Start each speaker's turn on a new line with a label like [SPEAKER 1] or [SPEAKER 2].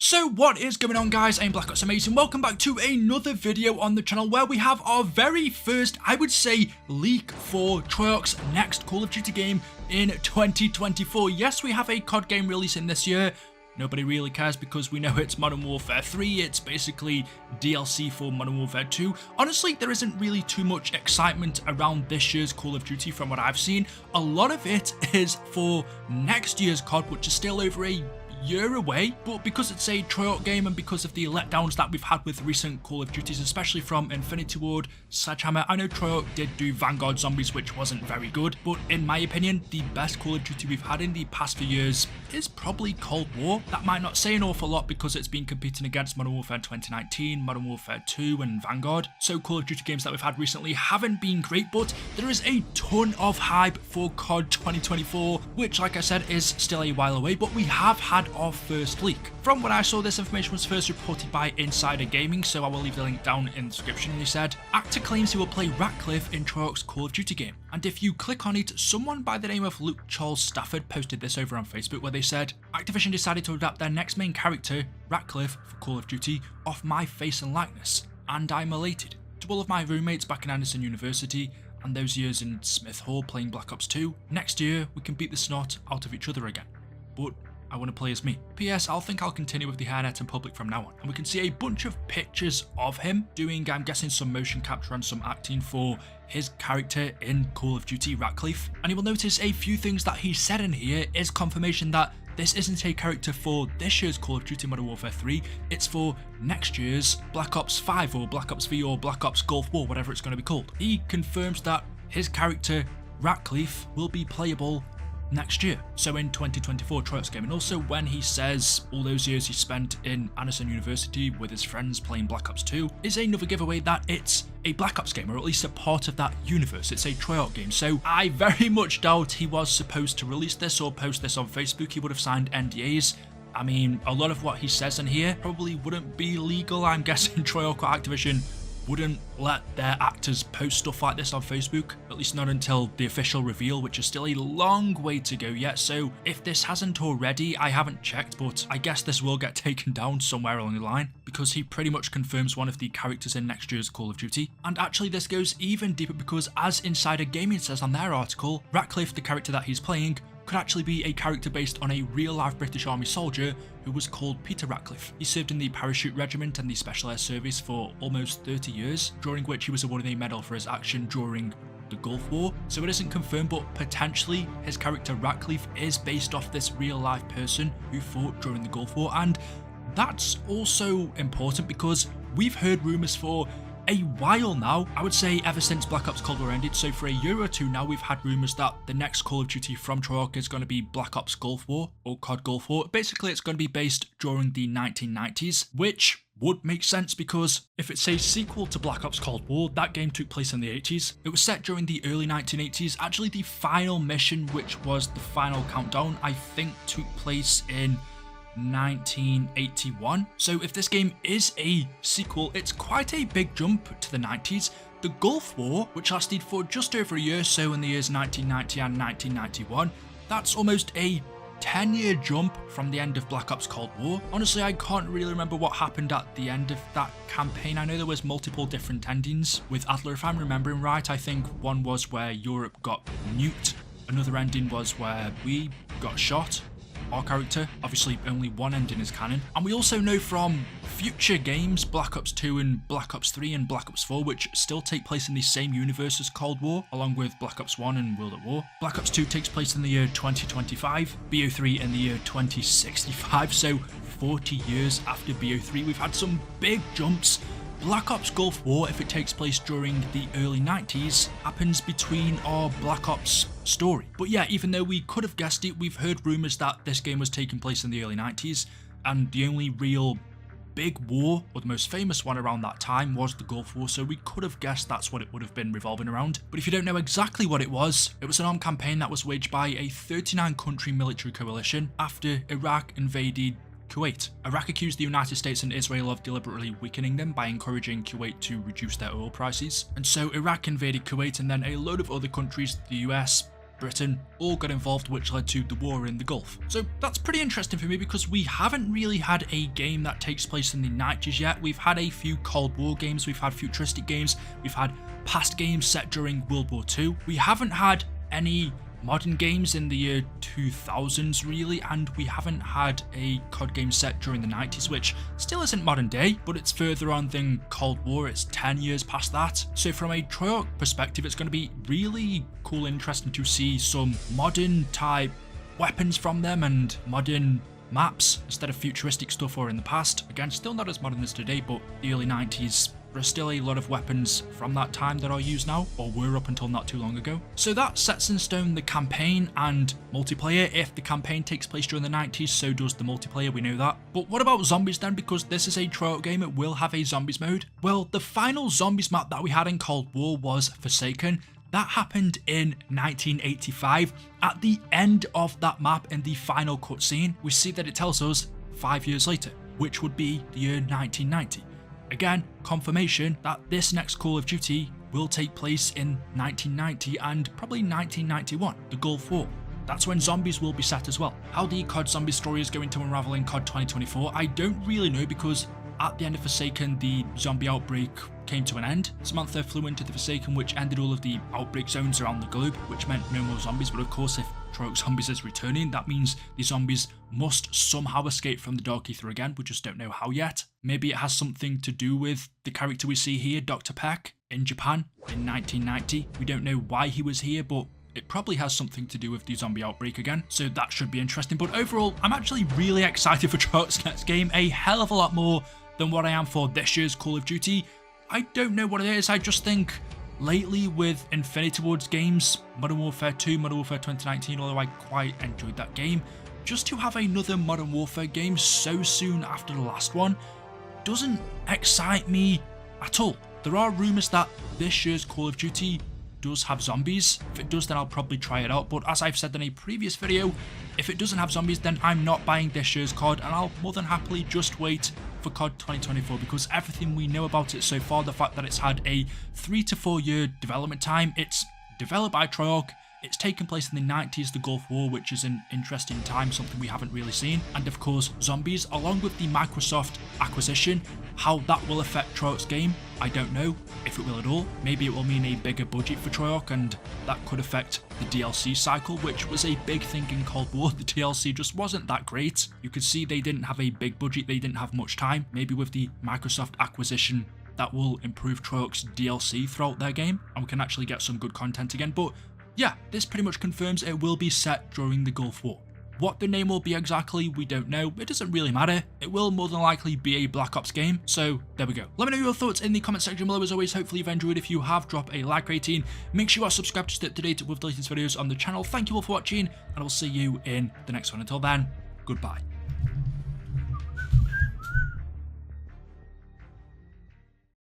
[SPEAKER 1] So what is going on, guys? I'm Black Ops Amazing. Welcome back to another video on the channel where we have our very first, I would say, leak for Treyarch's next Call of Duty game in 2024. Yes, we have a COD game releasing this year. Nobody really cares because we know it's Modern Warfare 3, it's basically DLC for Modern Warfare 2. Honestly, there isn't really too much excitement around this year's Call of Duty from what I've seen. A lot of it is for next year's COD, which is still over a year away, but because it's a Treyarch game and because of the letdowns that we've had with recent Call of Duties, especially from Infinity Ward, Sledgehammer. I know Treyarch did do Vanguard Zombies, which wasn't very good, but in my opinion, the best Call of Duty we've had in the past few years is probably Cold War. That might not say an awful lot because it's been competing against Modern Warfare 2019, Modern Warfare 2 and Vanguard. So Call of Duty games that we've had recently haven't been great, but there is a ton of hype for COD 2024, which, like I said, is still a while away, but we have had our first leak. From what I saw, this information was first reported by Insider Gaming, so I will leave the link down in the description. And he said, actor claims he will play Ratcliffe in Treyarch's Call of Duty game. And if you click on it, someone by the name of Luke Charles Stafford posted this over on Facebook, where they said, Activision decided to adapt their next main character, Ratcliffe, for Call of Duty, off my face and likeness. And I'm elated. To all of my roommates back in Anderson University, and those years in Smith Hall playing Black Ops 2, next year we can beat the snot out of each other again. But I want to play as me. P.S. I'll continue with the hairnet in public from now on. And we can see a bunch of pictures of him doing, I'm guessing, some motion capture and some acting for his character in Call of Duty, Ratcliffe. And you will notice a few things that he said in here is confirmation that this isn't a character for this year's Call of Duty Modern Warfare 3, it's for next year's Black Ops 5 or Black Ops V or Black Ops Gulf War, whatever it's going to be called. He confirms that his character, Ratcliffe, will be playable next year, so in 2024 Treyarch's game. And also when he says all those years he spent in Anderson University with his friends playing Black Ops 2 is another giveaway that it's a Black Ops game, or at least a part of that universe. It's a Treyarch game, so I very much doubt he was supposed to release this or post this on Facebook. He would have signed NDAs. I mean, a lot of what he says in here probably wouldn't be legal. I'm guessing Treyarch or Activision wouldn't let their actors post stuff like this on Facebook, at least not until the official reveal, which is still a long way to go yet. So if this hasn't already, I haven't checked, but I guess this will get taken down somewhere along the line because he pretty much confirms one of the characters in next year's Call of Duty. And actually this goes even deeper because, as Insider Gaming says on their article, Ratcliffe, the character that he's playing, could actually be a character based on a real-life British Army soldier who was called Peter Ratcliffe. He served in the Parachute Regiment and the Special Air Service for almost 30 years, during which he was awarded a medal for his action during the Gulf War. So it isn't confirmed, but potentially his character Ratcliffe is based off this real-life person who fought during the Gulf War. And that's also important because we've heard rumours for a while now, I would say ever since Black Ops Cold War ended, so for a year or two now we've had rumours that the next Call of Duty from Treyarch is going to be Black Ops Gulf War or COD Gulf War. Basically it's going to be based during the 1990s, which would make sense because if it's a sequel to Black Ops Cold War, that game took place in the 80s. It was set during the early 1980s. Actually, the final mission, which was the final countdown, I think took place in 1981. So if this game is a sequel, it's quite a big jump to the 90s. The Gulf War, which lasted for just over a year, so in the years 1990 and 1991, that's almost a 10-year jump from the end of Black Ops Cold War. Honestly, I can't really remember what happened at the end of that campaign. I know there was multiple different endings with Adler, if I'm remembering right. I think one was where Europe got nuked, another ending was where we got shot, our character. Obviously only one ending is canon. And we also know from future games, Black Ops 2 and Black Ops 3 and Black Ops 4, which still take place in the same universe as Cold War, along with Black Ops 1 and World at War. Black Ops 2 takes place in the year 2025, BO3 in the year 2065, so 40 years after BO3 we've had some big jumps. Black Ops Gulf War, if it takes place during the early 90s, happens between our Black Ops story. But yeah, even though we could have guessed it, we've heard rumours that this game was taking place in the early 90s, and the only real big war, or the most famous one around that time, was the Gulf War, so we could have guessed that's what it would have been revolving around. But if you don't know exactly what it was an armed campaign that was waged by a 39-country military coalition after Iraq invaded Kuwait. Iraq accused the United States and Israel of deliberately weakening them by encouraging Kuwait to reduce their oil prices. And so Iraq invaded Kuwait, and then a load of other countries, the US, Britain all got involved, which led to the war in the Gulf. So that's pretty interesting for me because we haven't really had a game that takes place in the 90s yet. We've had a few Cold War games, we've had futuristic games, we've had past games set during World War II. We haven't had any modern games in the year 2000s really, and we haven't had a COD game set during the 90s, which still isn't modern day, but it's further on than Cold War. It's 10 years past that. So from a Treyarch perspective, it's going to be really cool and interesting to see some modern type weapons from them and modern maps instead of futuristic stuff or in the past. Again, still not as modern as today, but the early 90s, there are still a lot of weapons from that time that are used now, or were up until not too long ago. So that sets in stone the campaign and multiplayer. If the campaign takes place during the 90s, so does the multiplayer, we know that. But what about zombies then? Because this is a Treyarch game, it will have a zombies mode. Well, the final zombies map that we had in Cold War was Forsaken. That happened in 1985. At the end of that map, in the final cutscene, we see that it tells us 5 years later, which would be the year 1990. Again, confirmation that this next Call of Duty will take place in 1990 and probably 1991, the Gulf War. That's when zombies will be set as well. How the COD zombie story is going to unravel in COD 2024, I don't really know, because at the end of Forsaken, the zombie outbreak came to an end. Samantha flew into the Forsaken, which ended all of the outbreak zones around the globe, which meant no more zombies. But of course, if Treyarch Zombies is returning, that means the zombies must somehow escape from the Dark Ether again. We just don't know how yet. Maybe it has something to do with the character we see here, Dr. Peck, in Japan in 1990. We don't know why he was here, but it probably has something to do with the zombie outbreak again, so that should be interesting. But overall, I'm actually really excited for Treyarch's next game, a hell of a lot more than what I am for this year's Call of Duty. I don't know what it is, I just think lately with Infinity Ward's games, Modern Warfare 2, Modern Warfare 2019, although I quite enjoyed that game, just to have another Modern Warfare game so soon after the last one doesn't excite me at all. There are rumours that this year's Call of Duty does have zombies. If it does, then I'll probably try it out, but as I've said in a previous video, if it doesn't have zombies, then I'm not buying this year's COD, and I'll more than happily just wait for COD 2024, because everything we know about it so far, the fact that it's had a 3 to 4 year development time, it's developed by Treyarch, it's taken place in the 90s, the Gulf War, which is an interesting time, something we haven't really seen, and of course zombies, along with the Microsoft acquisition. How that will affect Treyarch's game, I don't know, if it will at all. Maybe it will mean a bigger budget for Treyarch, and that could affect the DLC cycle, which was a big thing in Cold War. The DLC just wasn't that great. You could see they didn't have a big budget, they didn't have much time. Maybe with the Microsoft acquisition, that will improve Treyarch's DLC throughout their game, and we can actually get some good content again. But yeah, this pretty much confirms it will be set during the Gulf War. What the name will be exactly, we don't know. It doesn't really matter. It will more than likely be a Black Ops game. So there we go. Let me know your thoughts in the comment section below. As always, hopefully you've enjoyed. If you have, drop a like rating. Make sure you are subscribed to stay up to date with the latest videos on the channel. Thank you all for watching, and I'll see you in the next one. Until then, goodbye.